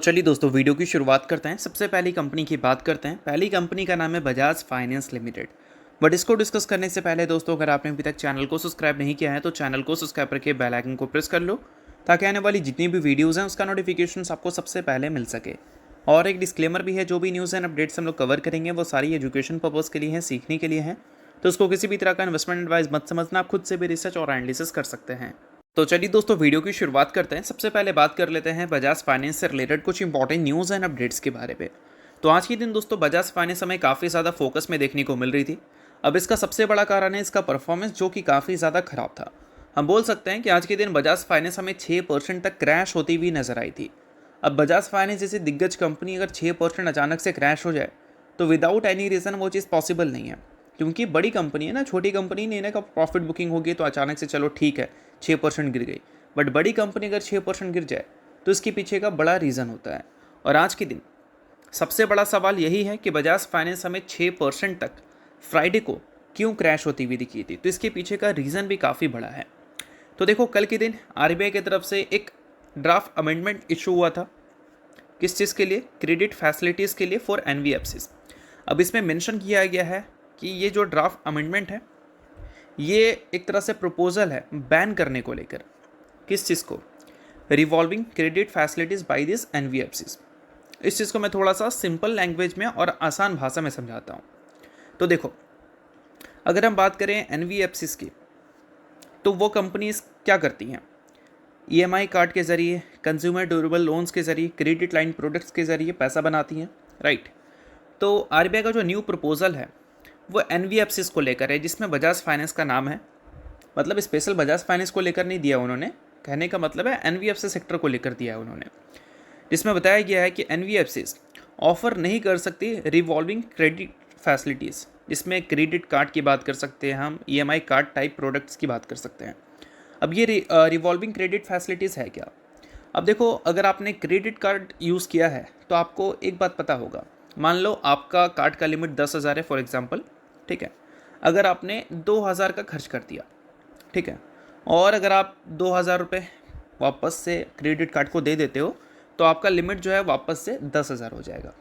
चलिए दोस्तों वीडियो की शुरुआत करते हैं। सबसे पहली कंपनी की बात करते हैं। पहली कंपनी का नाम है बजाज फाइनेंस लिमिटेड। बट इसको डिस्कस करने से पहले दोस्तों, अगर आपने अभी तक चैनल को सब्सक्राइब नहीं किया है तो चैनल को सब्सक्राइब करके बेल आइकन को प्रेस कर लो, ताकि आने वाली जितनी भी वीडियोज़ हैं उसका नोटिफिकेशन आपको सबसे पहले मिल सके। और एक डिस्क्लेमर भी है, जो भी न्यूज़ एंड अपडेट्स हम लोग कवर करेंगे वो सारी एजुकेशन पर्पज़ के लिए हैं, सीखने के लिए हैं। तो उसको किसी भी तरह का इन्वेस्टमेंट एडवाइस मत समझना, आप खुद से भी रिसर्च और एनालिसिस कर सकते हैं। तो चलिए दोस्तों वीडियो की शुरुआत करते हैं। सबसे पहले बात कर लेते हैं बजाज फाइनेंस से रिलेटेड कुछ इंपॉर्टेंट न्यूज़ एंड अपडेट्स के बारे में। तो आज के दिन दोस्तों बजाज फाइनेंस हमें काफ़ी ज़्यादा फोकस में देखने को मिल रही थी। अब इसका सबसे बड़ा कारण है इसका परफॉर्मेंस, जो कि काफ़ी ज़्यादा खराब था। हम बोल सकते हैं कि आज के दिन बजाज फाइनेंस हमें 6% तक क्रैश होती हुई नजर आई थी। अब बजाज फाइनेंस जैसी दिग्गज कंपनी अगर 6% अचानक से क्रैश हो जाए तो विदाउट एनी रीज़न वो चीज़ पॉसिबल नहीं है, क्योंकि बड़ी कंपनी है ना, छोटी कंपनी नहीं ना, का प्रॉफिट बुकिंग होगी तो अचानक से चलो ठीक है 6% गिर गई। बट बड़ी कंपनी अगर 6% गिर जाए तो इसके पीछे का बड़ा रीज़न होता है। और आज के दिन सबसे बड़ा सवाल यही है कि बजाज फाइनेंस हमें 6% तक फ्राइडे को क्यों क्रैश होती हुई दिखी थी। तो इसके पीछे का रीज़न भी काफ़ी बड़ा है। तो देखो, कल के दिन आरबीआई की तरफ से एक ड्राफ्ट अमेंडमेंट इशू हुआ था। किस चीज़ के लिए? क्रेडिट फैसिलिटीज़ के लिए फॉर एनबीएफसीज। अब इसमें मेंशन किया गया है कि ये जो ड्राफ्ट अमेंडमेंट है ये एक तरह से प्रपोजल है बैन करने को लेकर। किस चीज़ को? Revolving credit facilities by this NBFCs. इस चीज़ को मैं थोड़ा सा सिंपल लैंग्वेज में और आसान भाषा में समझाता हूँ। तो देखो, अगर हम बात करें एनबीएफसीज की, तो वो कंपनीज क्या करती हैं? ईएमआई कार्ड के ज़रिए, कंज्यूमर ड्यूरेबल लोन्स के ज़रिए, क्रेडिट लाइन प्रोडक्ट्स के ज़रिए पैसा बनाती हैं, राइट। तो आरबीआई का जो न्यू प्रपोजल है वो एनबीएफसीज को लेकर है, जिसमें बजाज फाइनेंस का नाम है। मतलब स्पेशल बजाज फाइनेंस को लेकर नहीं दिया उन्होंने, कहने का मतलब है एनबीएफसी सेक्टर को लेकर दिया है उन्होंने, जिसमें बताया गया है कि एनबीएफसीज ऑफर नहीं कर सकती रिवॉल्विंग क्रेडिट फैसिलिटीज़, जिसमें क्रेडिट कार्ड की बात कर सकते हैं हम, ईएमआई कार्ड टाइप प्रोडक्ट्स की बात कर सकते हैं। अब ये रिवॉल्विंग क्रेडिट फैसिलिटीज़ है क्या? अब देखो, अगर आपने क्रेडिट कार्ड यूज़ किया है तो आपको एक बात पता होगा। मान लो आपका कार्ड का लिमिट 10,000 है फॉर एग्जांपल, ठीक है। अगर आपने 2,000 का खर्च कर दिया, ठीक है, और अगर आप 2,000 रुपये वापस से क्रेडिट कार्ड को दे देते हो तो आपका लिमिट जो है वापस से 10,000 हो जाएगा।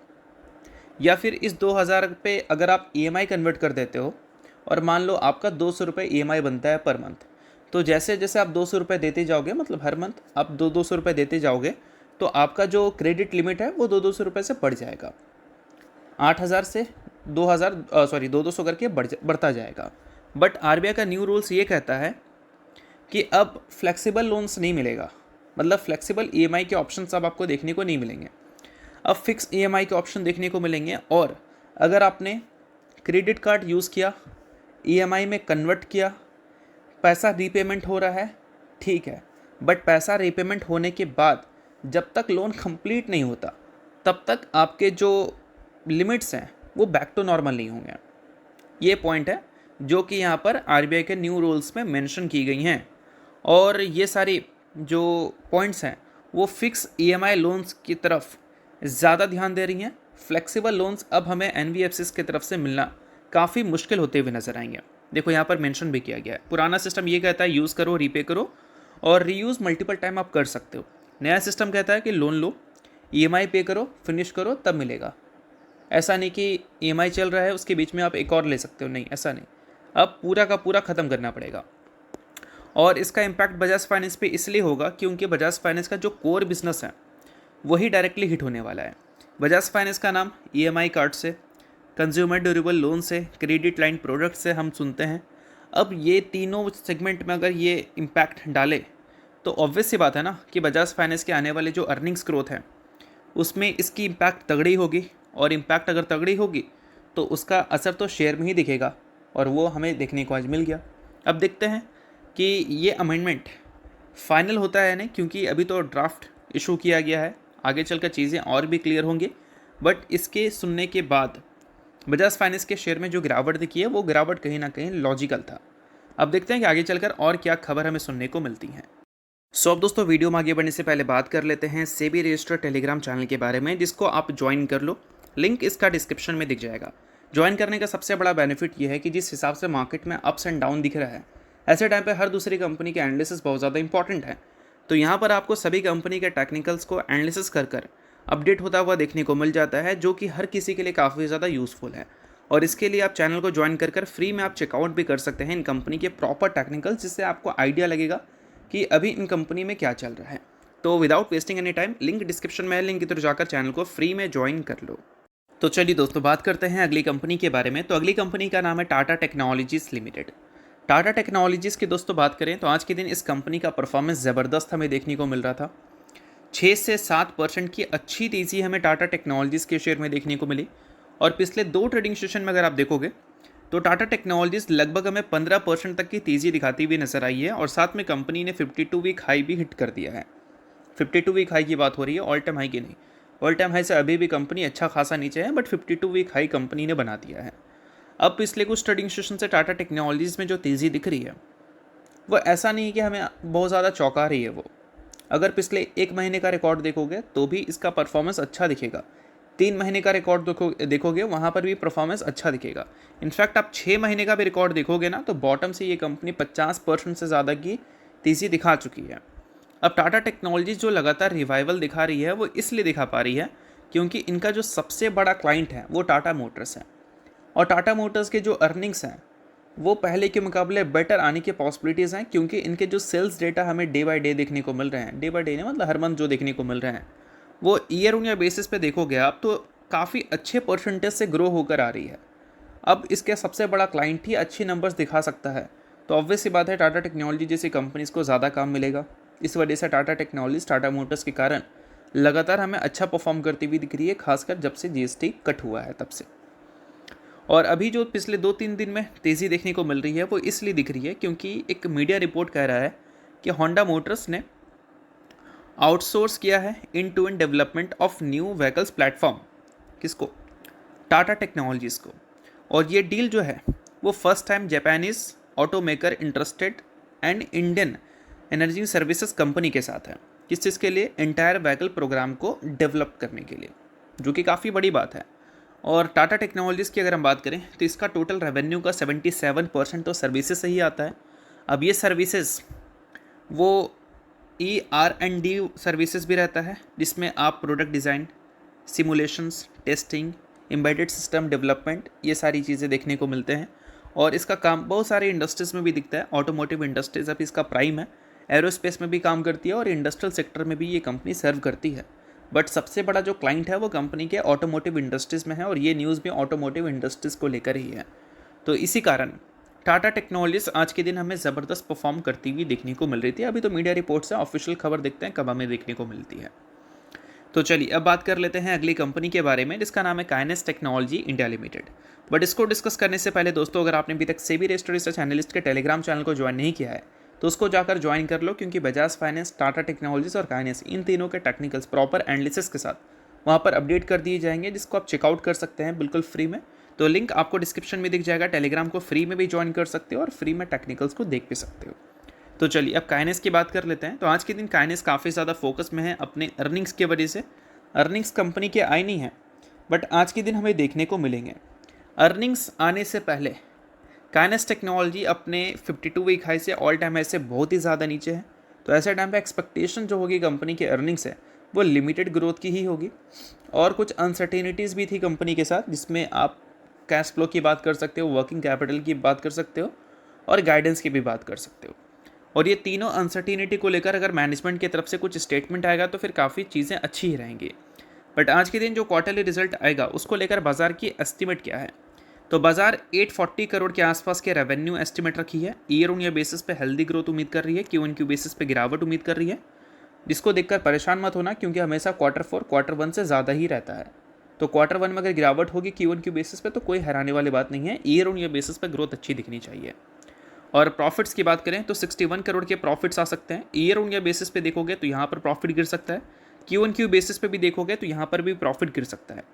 या फिर इस 2,000 पे अगर आप ईएमआई कन्वर्ट कर देते हो और मान लो आपका 200 रुपये ईएमआई बनता है पर मंथ, तो जैसे जैसे आप 200 रुपये देते जाओगे, मतलब हर मंथ आप 200 रुपये देते जाओगे, तो आपका जो क्रेडिट लिमिट है वो 200 रुपये से बढ़ जाएगा। 8,000 से 2,000 सॉरी 200 करके बढ़ता जाएगा। बट आरबीआई का न्यू रूल्स ये कहता है कि अब फ्लेक्सिबल लोन्स नहीं मिलेगा, मतलब फ्लेक्सिबल ईएमआई के ऑप्शंस अब आपको देखने को नहीं मिलेंगे। अब फिक्स ईएमआई के ऑप्शन देखने को मिलेंगे। और अगर आपने क्रेडिट कार्ड यूज़ किया, ईएमआई में कन्वर्ट किया, पैसा रीपेमेंट हो रहा है, ठीक है, बट पैसा रीपेमेंट होने के बाद जब तक लोन कंप्लीट नहीं होता तब तक आपके जो लिमिट्स हैं वो बैक टू नॉर्मल नहीं होंगे। ये पॉइंट है जो कि यहाँ पर आरबीआई के न्यू रूल्स में मेंशन की गई हैं। और ये सारी जो पॉइंट्स हैं वो फिक्स ईएमआई लोन्स की तरफ ज़्यादा ध्यान दे रही हैं। फ्लेक्सिबल लोन्स अब हमें एनबीएफसीज की तरफ से मिलना काफ़ी मुश्किल होते हुए नजर आएंगे। देखो, यहाँ पर मेंशन भी किया गया है। पुराना सिस्टम ये कहता है यूज़ करो, रीपे करो और रीयूज़ मल्टीपल टाइम आप कर सकते हो। नया सिस्टम कहता है कि लोन लो, ईएमआई पे करो, फिनिश करो, तब मिलेगा। ऐसा नहीं कि ईएमआई चल रहा है उसके बीच में आप एक और ले सकते हो, नहीं, ऐसा नहीं। अब पूरा का पूरा ख़त्म करना पड़ेगा। और इसका इम्पैक्ट बजाज फाइनेंस पे इसलिए होगा क्योंकि बजाज फाइनेंस का जो कोर बिजनेस है वही डायरेक्टली हिट होने वाला है। बजाज फाइनेंस का नाम ईएमआई कार्ड से, कंज्यूमर ड्यूरेबल लोन से, क्रेडिट लाइन प्रोडक्ट से हम सुनते हैं। अब ये तीनों सेगमेंट में अगर ये इम्पैक्ट डाले तो ऑब्वियस सी बात है ना कि बजाज फाइनेंस के आने वाले जो अर्निंग्स ग्रोथ है उसमें इसकी इम्पैक्ट तगड़ी होगी। और इम्पैक्ट अगर तगड़ी होगी तो उसका असर तो शेयर में ही दिखेगा, और वो हमें देखने को आज मिल गया। अब देखते हैं कि ये अमेंडमेंट फाइनल होता है नहीं, क्योंकि अभी तो ड्राफ्ट इशू किया गया है, आगे चलकर चीज़ें और भी क्लियर होंगी। बट इसके सुनने के बाद बजाज फाइनेंस के शेयर में जो गिरावट दिखी है वो गिरावट कहीं ना कहीं लॉजिकल था। अब देखते हैं कि आगे चलकर और क्या खबर हमें सुनने को मिलती है। सो अब दोस्तों, वीडियो में आगे बढ़ने से पहले बात कर लेते हैं सेबी रजिस्टर्ड टेलीग्राम चैनल के बारे में, जिसको आप ज्वाइन कर लो। लिंक इसका डिस्क्रिप्शन में दिख जाएगा। ज्वाइन करने का सबसे बड़ा बेनिफिट ये है कि जिस हिसाब से मार्केट में अप्स एंड डाउन दिख रहा है, ऐसे टाइम पे हर दूसरी कंपनी के एनालिसिस बहुत ज़्यादा इंपॉर्टेंट है। तो यहाँ पर आपको सभी कंपनी के टेक्निकल्स को एनालिसिस कर अपडेट होता हुआ देखने को मिल जाता है, जो कि हर किसी के लिए काफ़ी ज़्यादा यूज़फुल है। और इसके लिए आप चैनल को ज्वाइन कर फ्री में आप चेकआउट भी कर सकते हैं इन कंपनी के प्रॉपर टेक्निकल्स, जिससे आपको आइडिया लगेगा कि अभी इन कंपनी में क्या चल रहा है। तो without wasting any time, link description में है, लिंक की तरफ जाकर चैनल को फ्री में ज्वाइन कर लो। तो चलिए दोस्तों, बात करते हैं अगली कंपनी के बारे में। तो अगली कंपनी का नाम है Tata technologies limited. Tata technologies की दोस्तों बात करें तो आज के दिन इस कंपनी का परफॉर्मेंस ज़बरदस्त हमें देखने को मिल रहा था। 6 से 7% की अच्छी तेज़ी हमें टाटा टेक्नोलॉजीज़ के शेयर में देखने को मिली। और पिछले 2 ट्रेडिंग सेशन में अगर आप देखोगे तो टाटा टेक्नोलॉजीज़ लगभग हमें 15% तक की तेज़ी दिखाती हुई नजर आई है। और साथ में कंपनी ने 52 वीक हाई भी हिट कर दिया है। 52 वीक हाई की बात हो रही है, ऑल टाइम हाई की नहीं। ऑल टाइम हाई से अभी भी कंपनी अच्छा खासा नीचे है, बट 52 वीक हाई कंपनी ने बना दिया है। अब पिछले कुछ ट्रेडिंग सेशन से टाटा टेक्नोलॉजीज़ में जो तेज़ी दिख रही है वो ऐसा नहीं कि हमें बहुत ज़्यादा चौंका रही है। वो अगर पिछले 1 महीने का रिकॉर्ड देखोगे तो भी इसका परफॉर्मेंस अच्छा दिखेगा। 3 महीने का रिकॉर्ड देखोगे वहाँ पर भी परफॉर्मेंस अच्छा दिखेगा। इनफैक्ट आप 6 महीने का भी रिकॉर्ड देखोगे ना, तो बॉटम से ये कंपनी 50% से ज़्यादा की तेज़ी दिखा चुकी है। अब टाटा टेक्नोलॉजीज जो लगातार रिवाइवल दिखा रही है वो इसलिए दिखा पा रही है क्योंकि इनका जो सबसे बड़ा क्लाइंट है वो टाटा मोटर्स है। और टाटा मोटर्स के जो अर्निंग्स हैं वो पहले के मुकाबले बेटर आने की पॉसिबिलिटीज़ हैं, क्योंकि इनके जो सेल्स डेटा हमें डे बाय डे देखने को मिल रहे हैं, डे बाय डे नहीं मतलब हर मंथ जो देखने को मिल रहे हैं, वो ईयर ऑन ईयर बेसिस पे देखोगे आप तो काफ़ी अच्छे परसेंटेज से ग्रो होकर आ रही है। अब इसके सबसे बड़ा क्लाइंट ही अच्छे नंबर्स दिखा सकता है, तो ऑब्वियस सी बात है टाटा टेक्नोलॉजी जैसी कंपनीज़ को ज़्यादा काम मिलेगा। इस वजह से टाटा टेक्नोलॉजीज टाटा मोटर्स के कारण लगातार हमें अच्छा परफॉर्म करती हुई दिख रही है, खासकर जब से जीएसटी कट हुआ है तब से। और अभी जो पिछले 2-3 दिन में तेज़ी देखने को मिल रही है वो इसलिए दिख रही है क्योंकि एक मीडिया रिपोर्ट कह रहा है कि होंडा मोटर्स ने आउटसोर्स किया है into in development of new vehicles platform. किसको? टाटा टेक्नोलॉजीज़ को। और ये डील जो है वो first time Japanese auto maker interested and Indian energy services company के साथ है। किस चीज़ के लिए? एंटायर व्हीकल प्रोग्राम को डेवलप करने के लिए, जो कि काफ़ी बड़ी बात है। और टाटा टेक्नोलॉजीज़ की अगर हम बात करें तो इसका टोटल रेवेन्यू का 77% तो सर्विसेज से ही आता है। अब ये सर्विसेज वो ER&D सर्विसेज भी रहता है, जिसमें आप product design, simulations, testing, embedded system development, ये सारी चीज़ें देखने को मिलते हैं। और इसका काम बहुत सारे इंडस्ट्रीज़ में भी दिखता है। ऑटोमोटिव इंडस्ट्रीज अभी इसका प्राइम है, एरोस्पेस में भी काम करती है और इंडस्ट्रियल सेक्टर में भी ये कंपनी सर्व करती है। बट सबसे बड़ा जो क्लाइंट है वो कंपनी के ऑटोमोटिव इंडस्ट्रीज़ में है, और ये न्यूज़ भी ऑटोमोटिव इंडस्ट्रीज़ को लेकर ही है। तो इसी कारण टाटा टेक्नोलॉजीज आज के दिन हमें ज़बरदस्त परफॉर्म करती हुई देखने को मिल रही थी। अभी तो मीडिया रिपोर्ट से ऑफिशियल खबर देखते हैं कब हमें देखने को मिलती है। तो चलिए अब बात कर लेते हैं अगली कंपनी के बारे में, जिसका नाम है kinase technology India limited. But इसको डिस्कस करने से पहले दोस्तों, अगर आपने अभी तक सेबी रजिस्टर्ड रिसर्च एनालिस्ट के टेलीग्राम चैनल को ज्वाइन नहीं किया है तो उसको जाकर ज्वाइन कर लो, क्योंकि बजाज फाइनेंस, टाटा टेक्नोलॉजीज और काइनेस इन तीनों के टेक्निकल्स प्रॉपर एनालिसिस के साथ वहाँ पर अपडेट कर दिए जाएंगे, जिसको आप चेकआउट कर सकते हैं बिल्कुल फ्री में। तो लिंक आपको डिस्क्रिप्शन में दिख जाएगा। टेलीग्राम को फ्री में भी ज्वाइन कर सकते हो और फ्री में टेक्निकल्स को देख भी सकते हो। तो चलिए अब काइनेस की बात कर लेते हैं। तो आज के दिन काइनेस काफ़ी ज़्यादा फोकस में है अपने अर्निंग्स की वजह से। अर्निंग्स कंपनी के आए नहीं हैं, बट आज के दिन हमें देखने को मिलेंगे। अर्निंग्स आने से पहले काइनेस टेक्नोलॉजी अपने 52 वीक हाई से ऑल टाइम हाई से बहुत ही ज़्यादा नीचे है। तो ऐसे टाइम पे एक्सपेक्टेशन जो होगी कंपनी के अर्निंग्स है वो लिमिटेड ग्रोथ की ही होगी। और कुछ अनसर्टेनिटीज़ भी थी कंपनी के साथ, जिसमें आप कैश फ्लो की बात कर सकते हो, वर्किंग कैपिटल की बात कर सकते हो और गाइडेंस की भी बात कर सकते हो। और ये तीनों अनसर्टिनिटी को लेकर अगर मैनेजमेंट की तरफ से कुछ स्टेटमेंट आएगा तो फिर काफ़ी चीज़ें अच्छी ही रहेंगी। बट आज के दिन जो क्वार्टरली रिजल्ट आएगा उसको लेकर बाजार की एस्टिमेट क्या है? तो बाजार 840 करोड़ के आसपास के रेवेन्यू एस्टिमेट रखी है। ईयर ऑन ईयर बेसिस पे हेल्दी ग्रोथ उम्मीद कर रही है, Q1Q बेसिस पे गिरावट उम्मीद कर रही है, जिसको देखकर परेशान मत होना, क्योंकि हमेशा Q4 Q1 से ज़्यादा ही रहता है। तो Q1 में अगर गिरावट होगी Q1Q बेसिस पे तो कोई हैरानी वाली बात नहीं है। ईयर ऑन ईयर बेसिस पे ग्रोथ अच्छी दिखनी चाहिए। और प्रॉफिट्स की बात करें तो 61 करोड़ के प्रॉफिट्स आ सकते हैं। ईयर ऑन ईयर बेसिस पे देखोगे तो यहाँ पर प्रॉफिट गिर सकता है, Q1Q बेसिस पे भी देखोगे तो यहाँ पर भी प्रॉफिट गिर सकता है।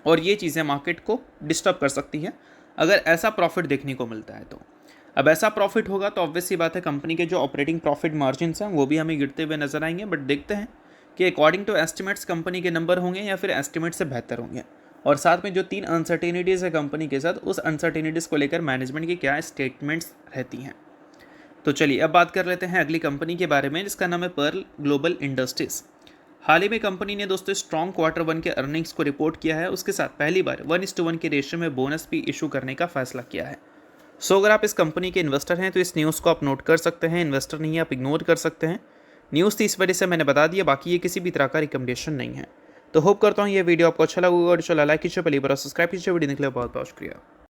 और ये चीज़ें मार्केट को डिस्टर्ब कर सकती हैं अगर ऐसा प्रॉफिट देखने को मिलता है तो। अब ऐसा प्रॉफिट होगा तो ऑब्वियस सी बात है कंपनी के जो ऑपरेटिंग प्रॉफिट मार्जिन्स हैं वो भी हमें गिरते हुए नजर आएंगे। बट देखते हैं कि अकॉर्डिंग टू एस्टिमेट्स कंपनी के नंबर होंगे या फिर एस्टिमेट से बेहतर होंगे। और साथ में जो 3 अनसर्टेनिटीज़ है कंपनी के साथ, उस अनसर्टेनिटीज़ को लेकर मैनेजमेंट की क्या स्टेटमेंट्स रहती हैं। तो चलिए अब बात कर लेते हैं अगली कंपनी के बारे में, जिसका नाम है पर्ल ग्लोबल इंडस्ट्रीज़। हाल ही में कंपनी ने दोस्तों स्ट्रॉन्ग Q1 के अर्निंग्स को रिपोर्ट किया है, उसके साथ पहली बार 1:1 के रेशियो में बोनस भी इशू करने का फैसला किया है। सो अगर आप इस कंपनी के इन्वेस्टर हैं तो इस न्यूज़ को आप नोट कर सकते हैं, इन्वेस्टर नहीं आप इग्नोर कर सकते हैं। न्यूज़ थी इस वजह से मैंने बता दिया, बाकी ये किसी भी तरह का रिकमेंडेशन नहीं है। तो होप करता हूँ ये वीडियो आपको अच्छा लगा होगा। लाइक कीजिए, पहली बार सब्सक्राइब कीजिए। वीडियो देखने के लिए बहुत बहुत शुक्रिया।